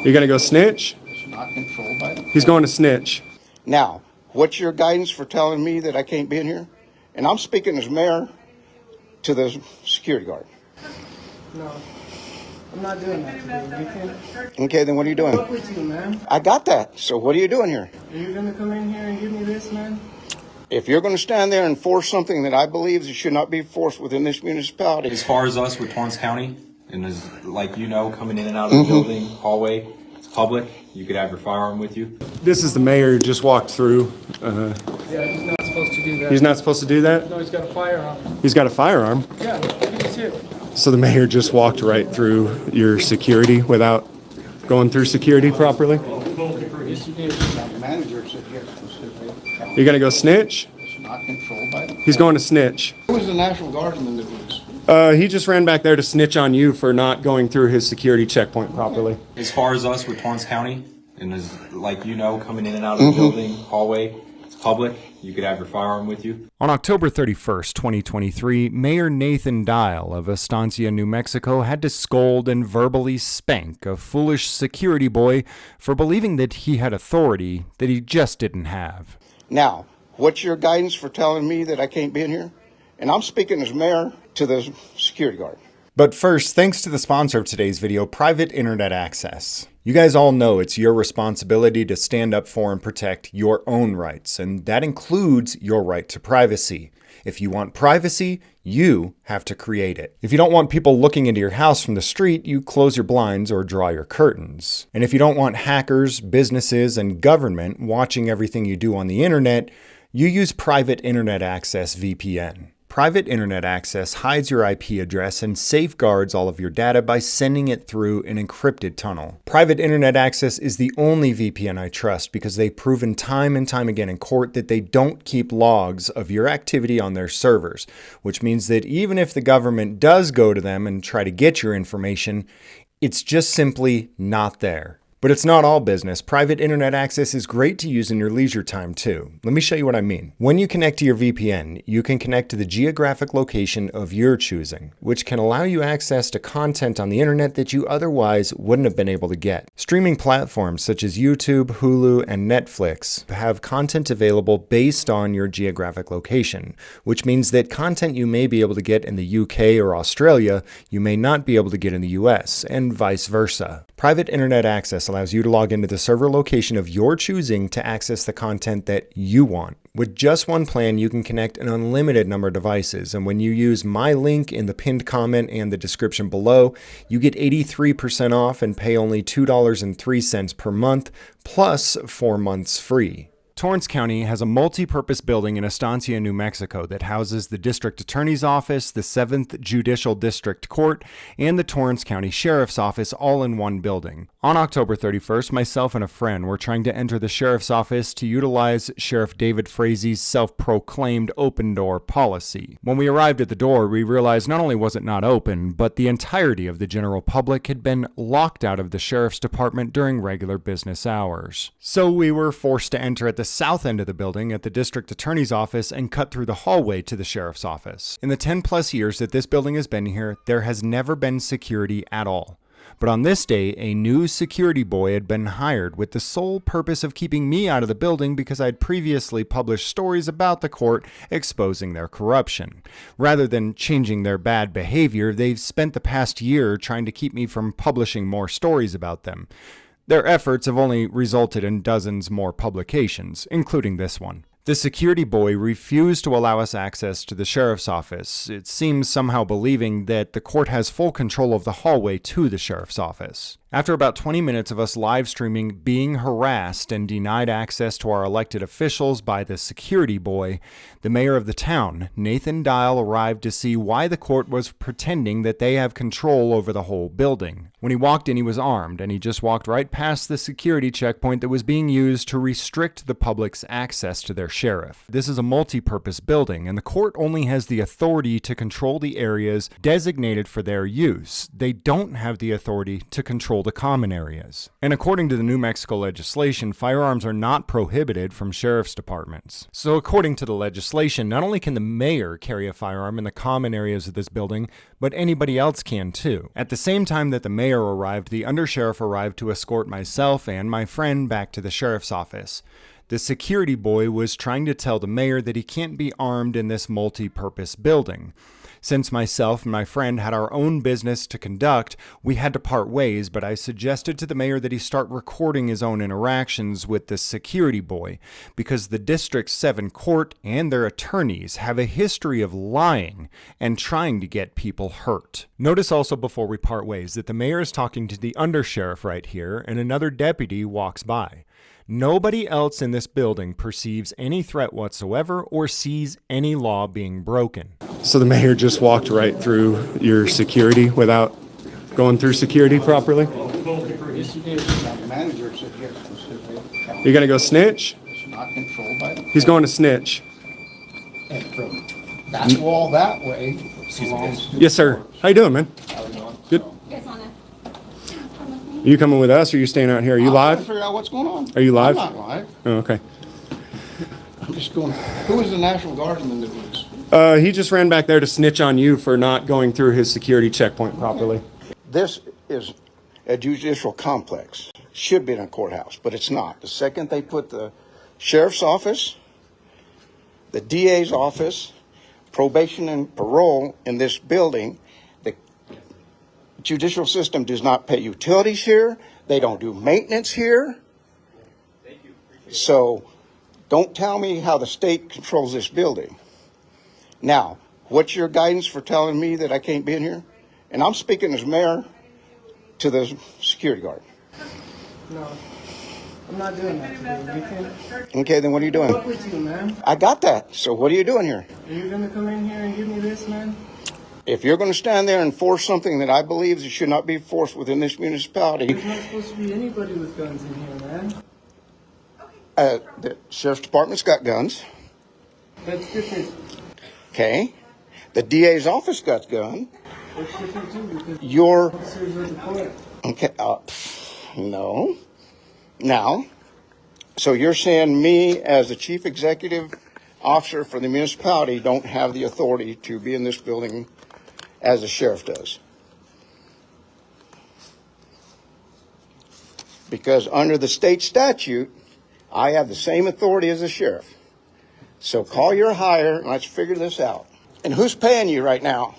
You're gonna go snitch? It's not controlled by the court. He's going to snitch. Now, what's your guidance for telling me that I can't be in here? And I'm speaking as mayor to the security guard. No, I'm not doing that today. You can't Okay, then what are you doing? fuck with you, man. I got that. So what are you doing here? Are you gonna come in here and give me this, man? If you're going to stand there and force something that I believe that should not be forced within this municipality. As far as us with Torrance County, and as, like you know, coming in and out of the building, hallway, it's public. You could have your firearm with you. This is the mayor who just walked through. Yeah, he's not supposed to do that. He's not supposed to do that? No, he's got a firearm. He's got a firearm. Yeah, look at his hip. So the mayor just walked right through your security without going through security properly? Yes, you did. The manager said yes specifically. You're gonna go snitch? It's not controlled by the court. He's going to snitch. Who was the National Guardsman that was? He just ran back there to snitch on you for not going through his security checkpoint properly. As far as us with Torrance County, and as, like you know, coming in and out of the building, hallway, it's public. You could have your firearm with you. On October 31st, 2023, Mayor Nathan Dial of Estancia, New Mexico had to scold and verbally spank a foolish security boy for believing that he had authority that he just didn't have. Now, what's your guidance for telling me that I can't be in here? And I'm speaking as mayor to the security guard. But first, thanks to the sponsor of today's video, Private Internet Access. You guys all know it's your responsibility to stand up for and protect your own rights, and that includes your right to privacy. If you want privacy, you have to create it. If you don't want people looking into your house from the street, you close your blinds or draw your curtains. And if you don't want hackers, businesses, and government watching everything you do on the internet, you use Private Internet Access VPN. Private Internet Access hides your IP address and safeguards all of your data by sending it through an encrypted tunnel. Private Internet Access is the only VPN I trust because they've proven time and time again in court that they don't keep logs of your activity on their servers, which means that even if the government does go to them and try to get your information, it's just simply not there. But it's not all business. Private internet access is great to use in your leisure time too. Let me show you what I mean. When you connect to your VPN, you can connect to the geographic location of your choosing, which can allow you access to content on the internet that you otherwise wouldn't have been able to get. Streaming platforms such as YouTube, Hulu, and Netflix have content available based on your geographic location, which means that content you may be able to get in the UK or Australia, you may not be able to get in the US, and vice versa. Private internet access allows you to log into the server location of your choosing to access the content that you want. With just one plan, you can connect an unlimited number of devices, and when you use my link in the pinned comment and the description below, you get 83% off and pay only $2.03 per month, plus 4 months free. Torrance County has a multi-purpose building in Estancia, New Mexico that houses the District Attorney's Office, the Seventh Judicial District Court, and the Torrance County Sheriff's Office all in one building. On October 31st, myself and a friend were trying to enter the Sheriff's Office to utilize Sheriff David Frazie's self-proclaimed open door policy. When we arrived at the door, we realized not only was it not open, but the entirety of the general public had been locked out of the Sheriff's Department during regular business hours. So we were forced to enter at the south end of the building at the District Attorney's Office and cut through the hallway to the Sheriff's Office. In the 10 plus years that this building has been here, there has never been security at all. But on this day, a new security boy had been hired with the sole purpose of keeping me out of the building because I had previously published stories about the court exposing their corruption. Rather than changing their bad behavior, they've spent the past year trying to keep me from publishing more stories about them. Their efforts have only resulted in dozens more publications, including this one. The security boy refused to allow us access to the sheriff's office. It seems somehow believing that the court has full control of the hallway to the sheriff's office. After about 20 minutes of us live streaming being harassed and denied access to our elected officials by the security boy, the mayor of the town, Nathan Dial, arrived to see why the court was pretending that they have control over the whole building. When he walked in, he was armed, and he just walked right past the security checkpoint that was being used to restrict the public's access to their sheriff. This is a multi-purpose building, and the court only has the authority to control the areas designated for their use. They don't have the authority to control patrol the common areas. And according to the New Mexico legislation, firearms are not prohibited from sheriff's departments. So according to the legislation, not only can the mayor carry a firearm in the common areas of this building, but anybody else can too. At the same time that the mayor arrived, the undersheriff arrived to escort myself and my friend back to the sheriff's office. The security boy was trying to tell the mayor that he can't be armed in this multi-purpose building. Since myself and my friend had our own business to conduct, we had to part ways, but I suggested to the mayor that he start recording his own interactions with the security boy, because the District 7 court and their attorneys have a history of lying and trying to get people hurt. Notice also before we part ways that the mayor is talking to the undersheriff right here, and another deputy walks by. Nobody else in this building perceives any threat whatsoever or sees any law being broken. So the mayor just walked right through your security without going through security properly? Yes, you did. The manager said yes. You're gonna go snitch? It's not controlled by the. He's going to snitch. And from that wall that way belongs to. Yes, sir. How you doing, man? Good. Are you coming with us or are you staying out here? Are you I'm trying to live? figure out what's going on. Are you live? I'm not live. Oh, okay. I'm just going, who is the National Guardsman that was? He just ran back there to snitch on you for not going through his security checkpoint properly. This is a judicial complex. Should be in a courthouse, but it's not. The second they put the sheriff's office, the DA's office, probation and parole in this building, the judicial system does not pay utilities here. They don't do maintenance here. So don't tell me how the state controls this building. Now, what's your guidance for telling me that I can't be in here? And I'm speaking as mayor to the security guard. No, I'm not doing that today. You can Okay, then what are you doing? fuck with you, man. I got that. So what are you doing here? Are you gonna come in here and give me this, man? If you're going to stand there and force something that I believe that should not be forced within this municipality, There's not supposed to be anybody with guns in here, man. the sheriff's department's got guns. That's different. Okay. The DA's office got gun. That's different too because Your officers of the court. okay. No. Now, so you're saying me as the chief executive officer for the municipality don't have the authority to be in this building as the sheriff does? Because under the state statute, I have the same authority as the sheriff. So call your hire and let's figure this out. And who's paying you right now?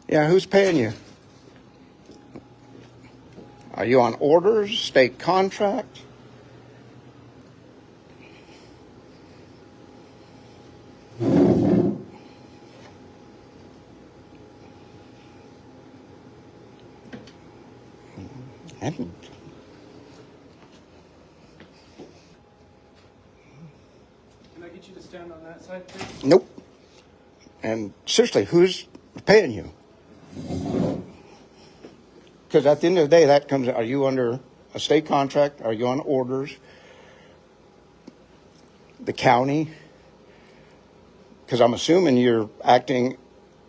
Yeah, who's paying you? Are you on orders, state contract? And Can I get you to stand on that side, please? nope. And seriously, who's paying you? Because at the end of the day, that comes, are you under a state contract? Are you on orders? The county? Because I'm assuming you're acting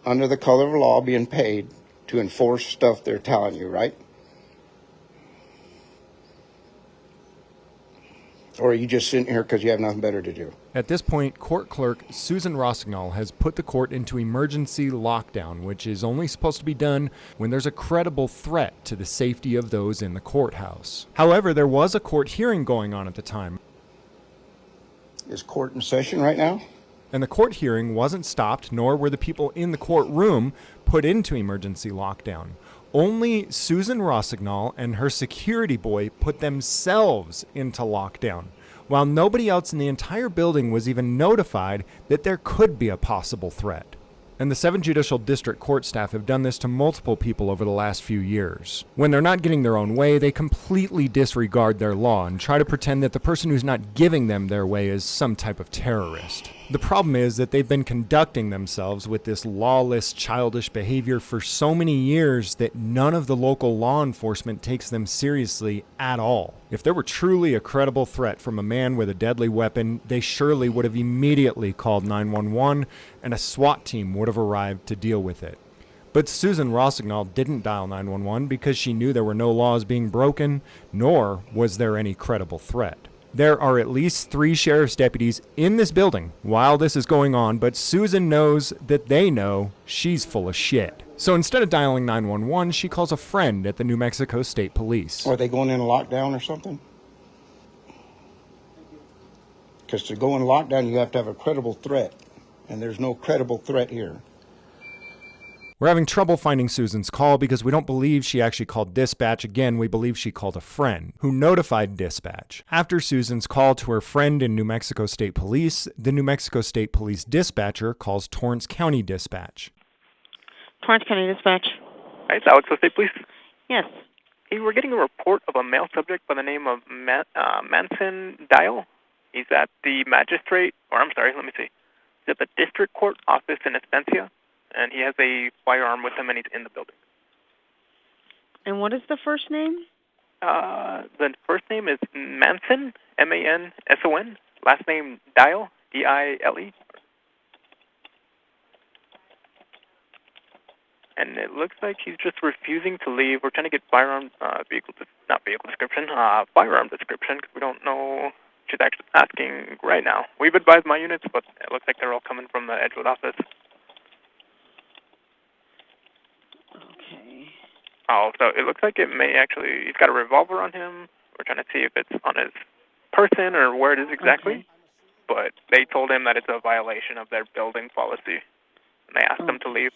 under the color of law, being paid to enforce stuff they're telling you, right? Or are you just sitting here because you have nothing better to do? At this point, Court Clerk Susan Rosignoll has put the court into emergency lockdown, which is only supposed to be done when there's a credible threat to the safety of those in the courthouse. However, there was a court hearing going on at the time, Is court in session right now? and the court hearing wasn't stopped, nor were the people in the courtroom put into emergency lockdown. Only Susan Rosignoll and her security boy put themselves into lockdown, while nobody else in the entire building was even notified that there could be a possible threat. And the Seventh Judicial District Court staff have done this to multiple people over the last few years. When they're not getting their own way, they completely disregard their law and try to pretend that the person who's not giving them their way is some type of terrorist. The problem is that they've been conducting themselves with this lawless, childish behavior for so many years that none of the local law enforcement takes them seriously at all. If there were truly a credible threat from a man with a deadly weapon, they surely would have immediately called 911 and a SWAT team would have arrived to deal with it. But Susan Rosignoll didn't dial 911 because she knew there were no laws being broken, nor was there any credible threat. There are at least 3 sheriff's deputies in this building while this is going on, but Susan knows that they know she's full of shit. So instead of dialing 911, she calls a friend at the New Mexico State Police. Are they going in lockdown or something? Because to go in lockdown, you have to have a credible threat, and there's no credible threat here. We're having trouble finding Susan's call because we don't believe she actually called dispatch. Again, we believe she called a friend who notified dispatch. After Susan's call to her friend in New Mexico State Police, the New Mexico State Police dispatcher calls Torrance County Dispatch. Torrance County Dispatch. Hi, it's Alex with State Police. Yes. Hey, we're getting a report of a male subject by the name of Manson Dial. He's at the magistrate, or I'm sorry, let me see. He's at the district court office in Espencia, and he has a firearm with him, and he's in the building. And what is the first name? The first name is Manson, M-A-N-S-O-N. Last name Dial, D-I-L-E. And it looks like he's just refusing to leave. We're trying to get firearm description, because we don't know. She's actually asking right now. We've advised my units, but it looks like they're all coming from the Edgewood office. Okay. Oh, so it looks like it may actually, he's got a revolver on him. We're trying to see if it's on his person or where it is exactly. Okay. But they told him that it's a violation of their building policy, and they asked him to leave.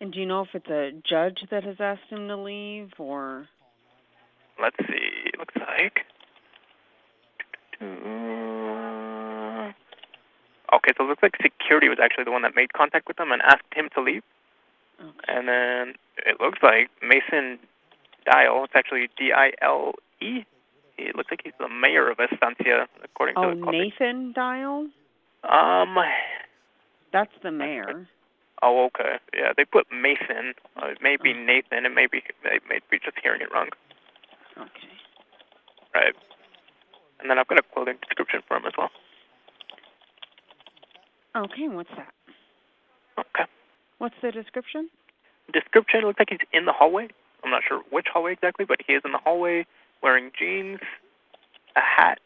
And do you know if it's a judge that has asked him to leave, or? Let's see. It looks like. Okay, so it looks like Securtiy was actually the one that made contact with him and asked him to leave. Okay. And then it looks like Mason Dial, it's actually D-I-L-E. It looks like he's the mayor of Estancia, according to the call. Nathan Dial? That's the mayor. Oh, okay. Yeah, they put Mason. It may be Nathan, and maybe they may be just hearing it wrong. Okay. Right. And then I've got a clothing description for him as well. Okay, what's that? Okay. What's the description? Description looks like he's in the hallway. I'm not sure which hallway exactly, but he is in the hallway wearing jeans, a hat,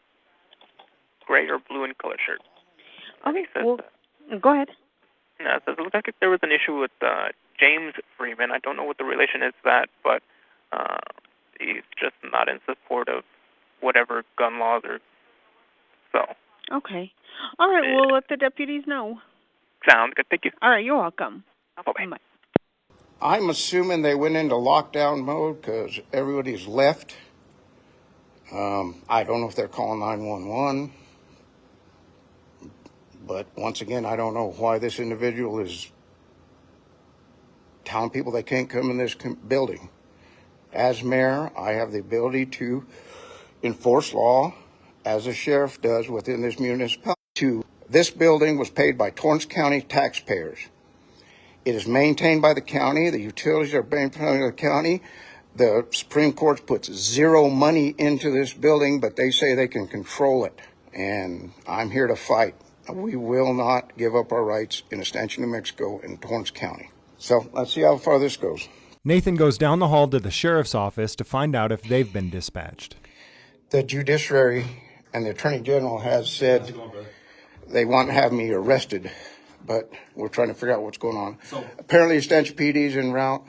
gray or blue in color shirt. Okay, Says, well, go ahead. No, it says it looks like there was an issue with James Freeman. I don't know what the relation is to that, but he's just not in support of whatever gun laws or so. Okay. All right, we'll let the deputies know. Sounds good. Thank you. All right, you're welcome. Bye-bye. Bye. I'm assuming they went into lockdown mode because everybody's left. I don't know if they're calling 911. But once again, I don't know why this individual is telling people they can't come in this building. As mayor, I have the ability to enforce law as a sheriff does within this municipality. This building was paid by Torrance County taxpayers. It is maintained by the county. The utilities are maintained by the county. The Supreme Court puts zero money into this building, but they say they can control it. And I'm here to fight. We will not give up our rights in Estancia, New Mexico, in Torrance County. So let's see how far this goes. Nathan goes down the hall to the sheriff's office to find out if they've been dispatched. The judiciary and the attorney general has said they want to have me arrested, but we're trying to figure out what's going on. So apparently Estancia PD's en route.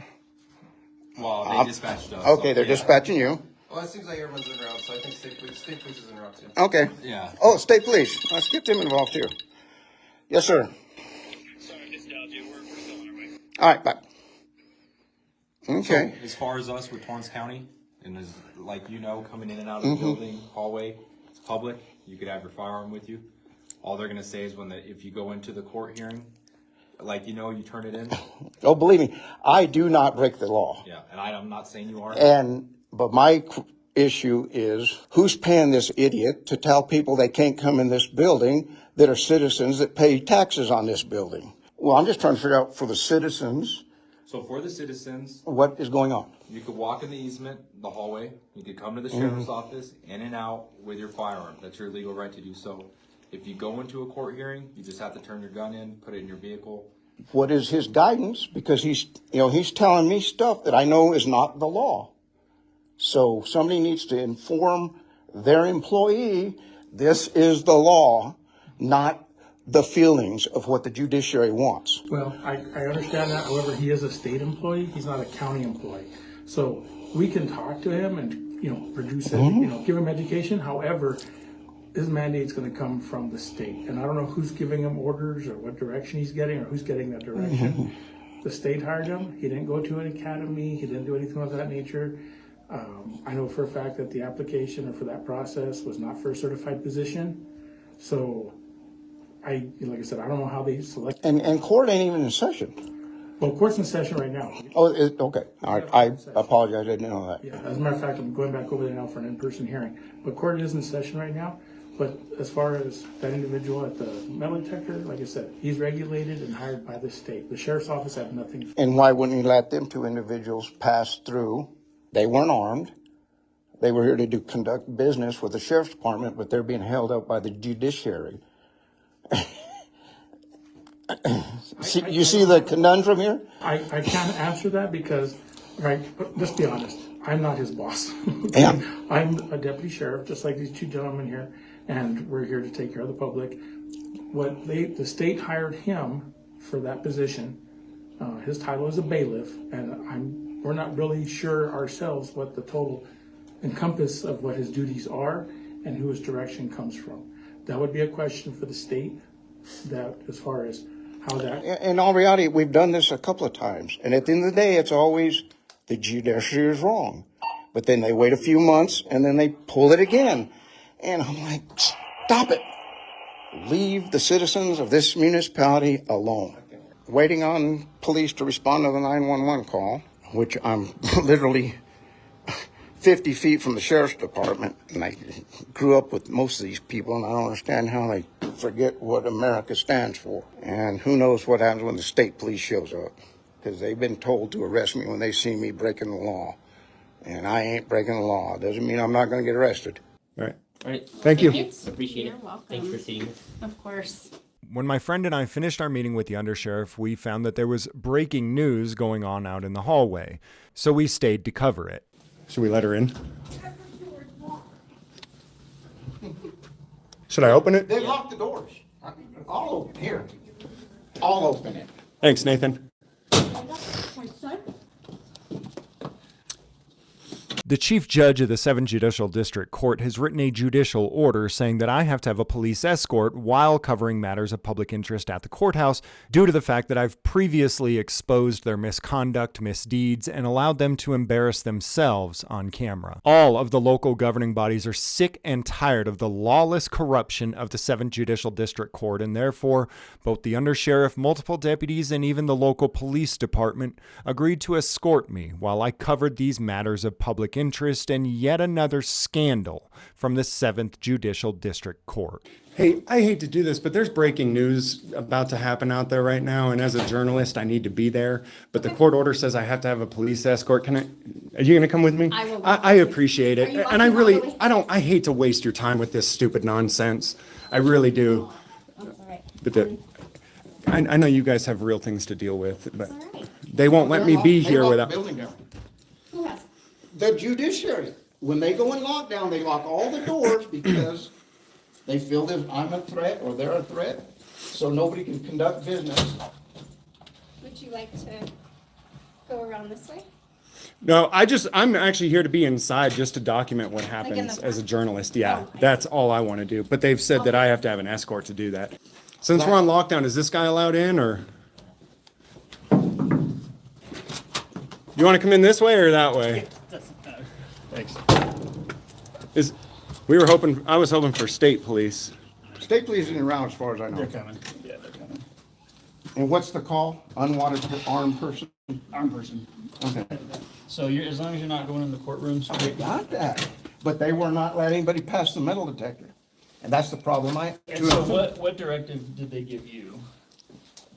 Well, they dispatched us. Okay, they're dispatching you. Well, it seems like everyone's in route, so I think state police is in route too. Okay. Yeah. Oh, state police. Let's get them involved too. Yes, sir. Sorry, I just dialed you. We're still on our way. All right, bye. Okay. So, as far as us with Torrance County, and as like you know, coming in and out of the building, hallway, it's public. You could have your firearm with you. All they're gonna say is if you go into the court hearing, like you know, you turn it in. Oh, believe me, I do not break the law. Yeah, and I'm not saying you are. But my issue is who's paying this idiot to tell people they can't come in this building that are citizens that pay taxes on this building? Well, I'm just trying to figure out for the citizens. So for the citizens, what is going on? You could walk in the easement, the hallway. You could come to the sheriff's office, in and out with your firearm. That's your legal right to do so. If you go into a court hearing, you just have to turn your gun in, put it in your vehicle, what is his guidance, because he's telling me stuff that I know is not the law. So somebody needs to inform their employee, this is the law, not the feelings of what the judiciary wants. Well, I understand that. However, he is a state employee. He's not a county employee. So we can talk to him and, produce it, give him education. However, his mandate's going to come from the state. And I don't know who's giving him orders or what direction he's getting or who's getting that direction. The state hired him. He didn't go to an academy. He didn't do anything of that nature. I know for a fact that the application or for that process was not for a certified position. So like I said, I don't know how they select. And court ain't even in session. Well, court's in session right now. Oh, okay. All right. I apologize. I didn't know that. Yeah, as a matter of fact, I'm going back over there now for an in-person hearing. But court is in session right now. But as far as that individual at the metal detector, like I said, he's regulated and hired by the state. The sheriff's office have nothing. And why wouldn't he let them two individuals pass through? They weren't armed. They were here to conduct business with the sheriff's department, but they're being held up by the judiciary. You see the conundrum here? I can't answer that because, right, let's be honest, I'm not his boss. Yeah. I'm a deputy sheriff, just like these two gentlemen here, and we're here to take care of the public. The state hired him for that position. His title is a bailiff, and we're not really sure ourselves what the total encompass of what his duties are and who his direction comes from. That would be a question for the state, that as far as how that... In all reality, we've done this a couple of times, and at the end of the day, it's always the judiciary is wrong. But then they wait a few months, and then they pull it again. And I'm like, stop it. Leave the citizens of this municipality alone. Waiting on police to respond to the 911 call, which I'm literally 50 feet from the sheriff's department, and I grew up with most of these people, and I don't understand how they forget what America stands for. And who knows what happens when the state police shows up, because they've been told to arrest me when they see me breaking the law. And I ain't breaking the law. Doesn't mean I'm not going to get arrested. All right. All right. Thank you. Appreciate it. You're welcome. Thanks for seeing us. Of course. When my friend and I finished our meeting with the undersheriff, we found that there was breaking news going on out in the hallway, so we stayed to cover it. Should we let her in? Should I open it? They locked the doors. I'll open here. I'll open it. Thanks, Nathan. The Chief Judge of the Seventh Judicial District Court has written a judicial order saying that I have to have a police escort while covering matters of public interest at the courthouse due to the fact that I've previously exposed their misconduct, misdeeds, and allowed them to embarrass themselves on camera. All of the local governing bodies are sick and tired of the lawless corruption of the Seventh Judicial District Court, and therefore both the undersheriff, multiple deputies, and even the local police department agreed to escort me while I covered these matters of public interest and yet another scandal from the 7th Judicial District Court. Hey, I hate to do this, but there's breaking news about to happen out there right now, and as a journalist, I need to be there. But the court order says I have to have a police escort. Are you going to come with me? I will. I appreciate it, and I hate to waste your time with this stupid nonsense. I really do. That's all right. But I know you guys have real things to deal with, but All right. they won't let me be here without. Building down. Who has? The judiciary, when they go in lockdown, they lock all the doors because they feel that I'm a threat or they're a threat, so nobody can conduct business. Would you like to go around this way? No, I'm actually here to be inside just to document what in happens the as a front? journalist. Yeah, Oh, I that's all I want to do. But they've said that I have to have an escort to do that. Since we're on lockdown, is this guy allowed in, or? You want to come in this way or that way? Thanks. I was hoping for state police. State police isn't around as far as I know. They're coming. Yeah, they're coming. And what's the call? Unwanted armed person? Armed person. Okay. So as long as you're not going in the courtrooms. I got that. But they were not letting anybody pass the metal detector. And that's the problem And so what directive did they give you?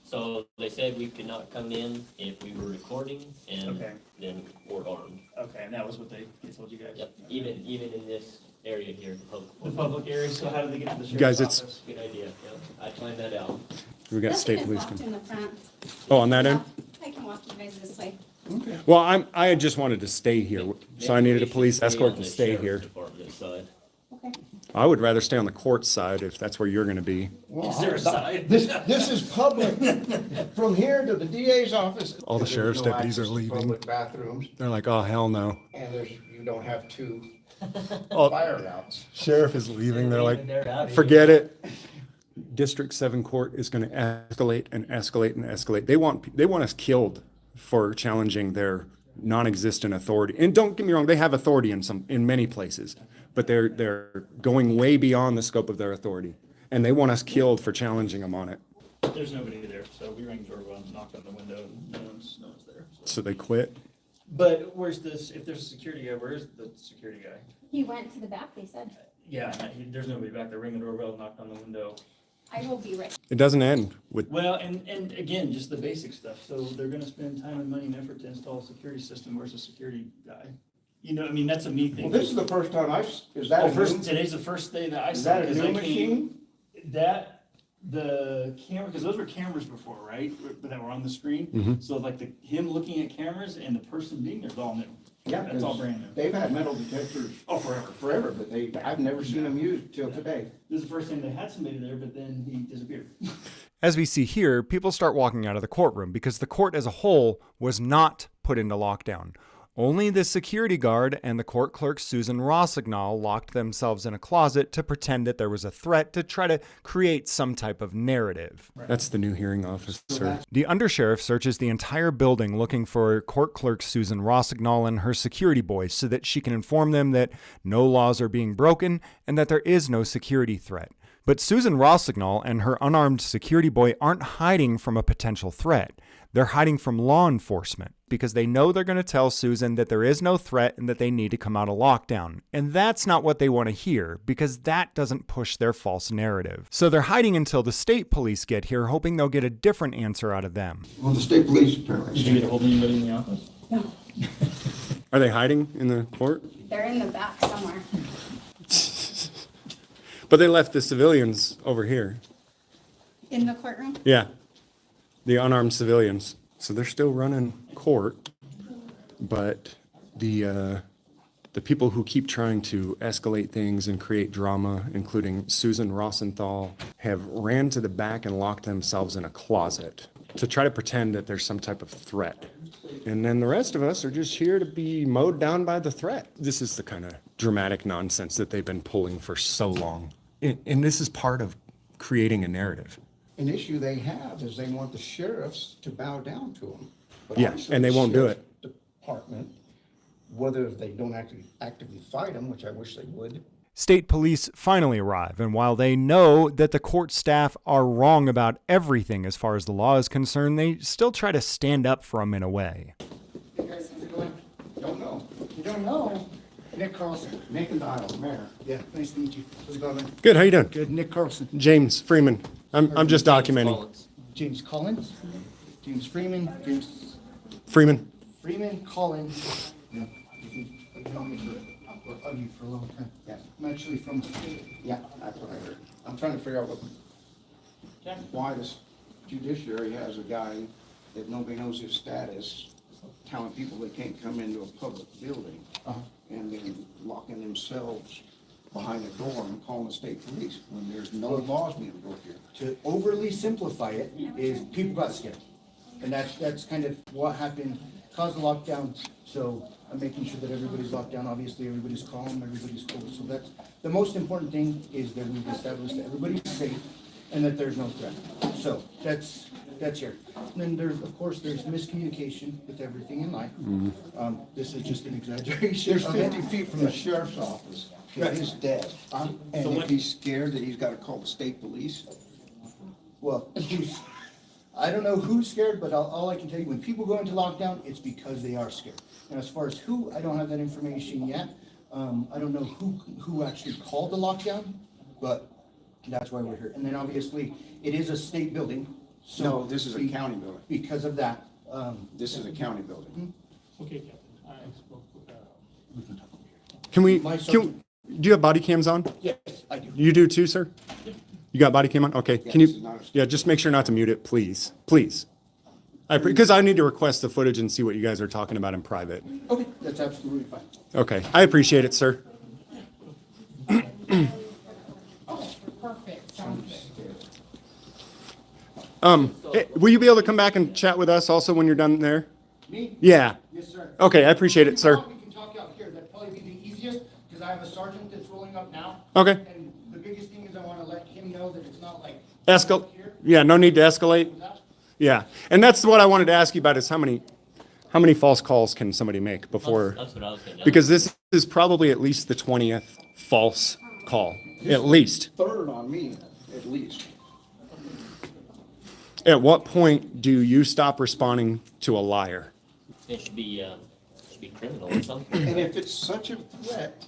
So they said we could not come in if we were recording and Okay. then we're armed. Okay, and that was what they told you guys? Yep, even in this area here, the The public area, so how did they get to the Guys, sheriff's it's- office? Good idea, yep. I planned that out. We got This state is police. locked in the front. Oh, on that end? I can walk you guys this way. Well, I just wanted to stay here, so I needed a police escort on to the stay sheriff's here. department side. Okay. I would rather stay on the court side if that's where you're gonna be. Is there a side? This is public. From here to the DA's office. All the There's sheriff's no deputies are access to leaving. Public bathrooms, They're like, oh, hell no. and you don't have two Oh, fire routes. sheriff is leaving. They're like, They're out of here. forget it. District 7 court is gonna escalate and escalate and escalate. They want us killed for challenging their non-existent authority. And don't get me wrong, they have authority in many places, but they're going way beyond the scope of their authority. And they want us killed for challenging them on it. There's nobody there, so we rang the doorbell and knocked on the window, and no one's there. So they quit. But where's this, if there's a security guy, where's the security guy? He went to the back, they said. Yeah, there's nobody back there. Ring the doorbell, knocked on the window. I will be right. It doesn't end with, Well, and again, just the basic stuff. So they're gonna spend time and money and effort to install a security system. Where's the security guy? You know, I mean, that's a me thing. Well, this is the first time is that Oh, a new? today's the first day that I Is saw that it, a 'cause new I machine? The camera, because those were cameras before, right? That were on the screen. Mhm. So like him looking at cameras and the person being there is all new. Yeah, That's all brand new. They've had metal detectors Oh, forever. forever, but I've never seen them used till today. This is the first time they had somebody there, but then he disappeared. As we see here, people start walking out of the courtroom because the court as a whole was not put into lockdown. Only the security guard and the court clerk Susan Rosignoll locked themselves in a closet to pretend that there was a threat to try to create some type of narrative. that's the new hearing officer. The undersheriff searches the entire building looking for court clerk Susan Rosignoll and her security boys so that she can inform them that no laws are being broken and that there is no security threat. But Susan Rosignoll and her unarmed security boy aren't hiding from a potential threat. They're hiding from law enforcement because they know they're going to tell Susan that there is no threat and that they need to come out of lockdown. And that's not what they want to hear because that doesn't push their false narrative. So they're hiding until the state police get here, hoping they'll get a different answer out of them. Well, the state police apparently. Did you get a hold of anybody in the office? No, Are they hiding in the court? they're in the back somewhere. But they left the civilians over here. In the courtroom? Yeah, the unarmed civilians. So they're still running court, but the people who keep trying to escalate things and create drama, including Susan Rosenthal, have ran to the back and locked themselves in a closet to try to pretend that there's some type of threat. And then the rest of us are just here to be mowed down by the threat. This is the kind of dramatic nonsense that they've been pulling for so long. And this is part of creating a narrative. An issue they have is they want the sheriffs to bow down to them. But Yeah, also and they the won't do sheriff's Department, whether they don't actively fight them, which I wish they would. State police finally arrive, and while they know that the court staff are wrong about everything as far as the law is concerned, they still try to stand up for them in a way. Hey guys, how's it going? Don't know. You don't know? Nick Carlson. Nick and Dial, Mayor. Yeah, nice to meet you. How's it going, man? Good, how you doing? Good, Nick Carlson. James Freeman. I'm just documenting. James Collins. James Freeman. James Freeman. Freeman Collins. Yeah. You've known me for a long time. Yeah. I'm actually from. Yeah, that's what I heard. I'm trying to figure out why this judiciary has a guy that nobody knows his status, telling people they can't come into a public building, and then locking themselves behind a door and calling the state police when there's no laws being broke here. To overly simplify it is people got scared. And that's kind of what happened, caused the lockdown. So I'm making sure that everybody's locked down. Obviously, everybody's calm, everybody's cool. So that's the most important thing, is that we've established that everybody's safe and that there's no threat. So that's here. And then there's miscommunication with everything in life. This is just an exaggeration. There's 50 feet from the sheriff's office. He's dead. And if he's scared that he's got to call the state police, Well, I don't know who's scared, but all I can tell you, when people go into lockdown, it's because they are scared. And as far as who, I don't have that information yet. I don't know who actually called the lockdown, but that's why we're here. And then obviously, it is a state building. So no, this is a county building. Because of that. This is a county building. Okay, Captain. I spoke with, We can talk over here. Can we, My do you have body cams on? Yes, I do. You do too, sir? You got body cam on? Okay. Yeah, Can this you, is not a Yeah, just make sure not to mute it, please. Please. Because I need to request the footage and see what you guys are talking about in private. Okay, that's absolutely fine. Okay, I appreciate it, sir. Perfect, sounds good. Will you be able to come back and chat with us also when you're done there? Me? Yeah. Yes, sir. Okay, I appreciate it, sir. We can talk out here. That'd probably be the easiest, because I have a sergeant that's rolling up now. Okay. And the biggest thing is I want to let him know that it's not like. Yeah, no need to escalate. Yeah, and that's what I wanted to ask you about is how many false calls can somebody make before? That's what I was thinking. Because this is probably at least the 20th false call, at least. Third on me, at least. At what point do you stop responding to a liar? It should be criminal or something. And if it's such a threat,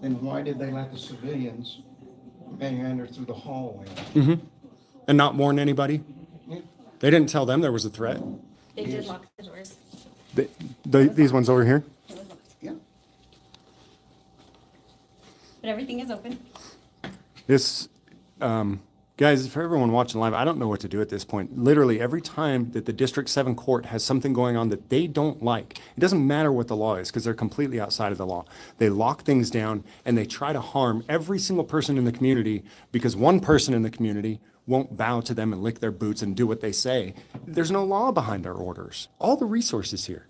then why did they let the civilians meander through the hallway? Mm-hmm. And not warn anybody? They didn't tell them there was a threat. They did lock the doors. These ones over here? It was locked. Yeah. But everything is open. This, guys, for everyone watching live, I don't know what to do at this point. Literally, every time that the District 7 court has something going on that they don't like, it doesn't matter what the law is because they're completely outside of the law. They lock things down and they try to harm every single person in the community because one person in the community won't bow to them and lick their boots and do what they say. There's no law behind our orders. All the resources here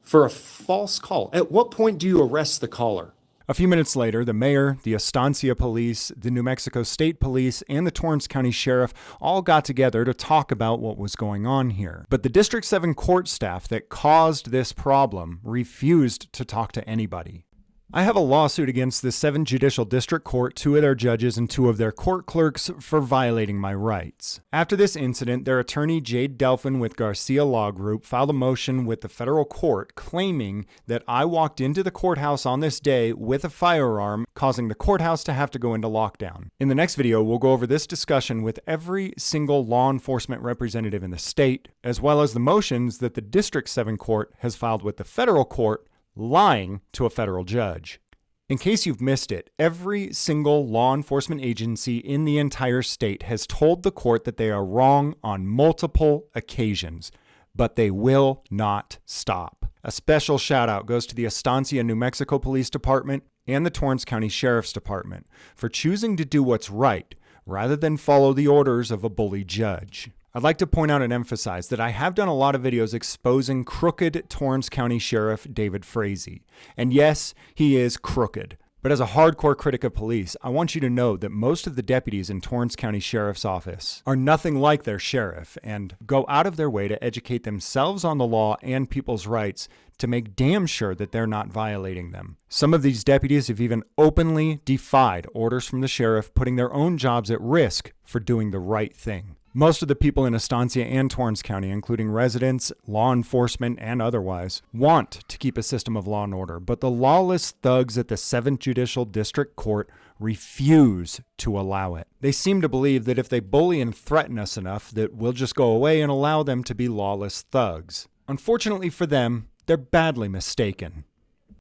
for a false call. At what point do you arrest the caller? A few minutes later, the mayor, the Estancia Police, the New Mexico State Police, and the Torrance County Sheriff all got together to talk about what was going on here. But the District 7 court staff that caused this problem refused to talk to anybody. I have a lawsuit against the Seventh Judicial District Court, 2 of their judges, and 2 of their court clerks for violating my rights. After this incident, their attorney Jade Delfin with Garcia Law Group filed a motion with the federal court claiming that I walked into the courthouse on this day with a firearm, causing the courthouse to have to go into lockdown. In the next video, we'll go over this discussion with every single law enforcement representative in the state, as well as the motions that the District 7 court has filed with the federal court lying to a federal judge. In case you've missed it, every single law enforcement agency in the entire state has told the court that they are wrong on multiple occasions, but they will not stop. A special shout out goes to the Estancia, New Mexico Police Department and the Torrance County Sheriff's Department for choosing to do what's right rather than follow the orders of a bully judge. I'd like to point out and emphasize that I have done a lot of videos exposing crooked Torrance County Sheriff David Frazee. And yes, he is crooked. But as a hardcore critic of police, I want you to know that most of the deputies in Torrance County Sheriff's Office are nothing like their sheriff and go out of their way to educate themselves on the law and people's rights to make damn sure that they're not violating them. Some of these deputies have even openly defied orders from the sheriff, putting their own jobs at risk for doing the right thing. Most of the people in Estancia and Torrance County, including residents, law enforcement, and otherwise, want to keep a system of law and order, but the lawless thugs at the 7th Judicial District Court refuse to allow it. They seem to believe that if they bully and threaten us enough, that we'll just go away and allow them to be lawless thugs. Unfortunately for them, they're badly mistaken.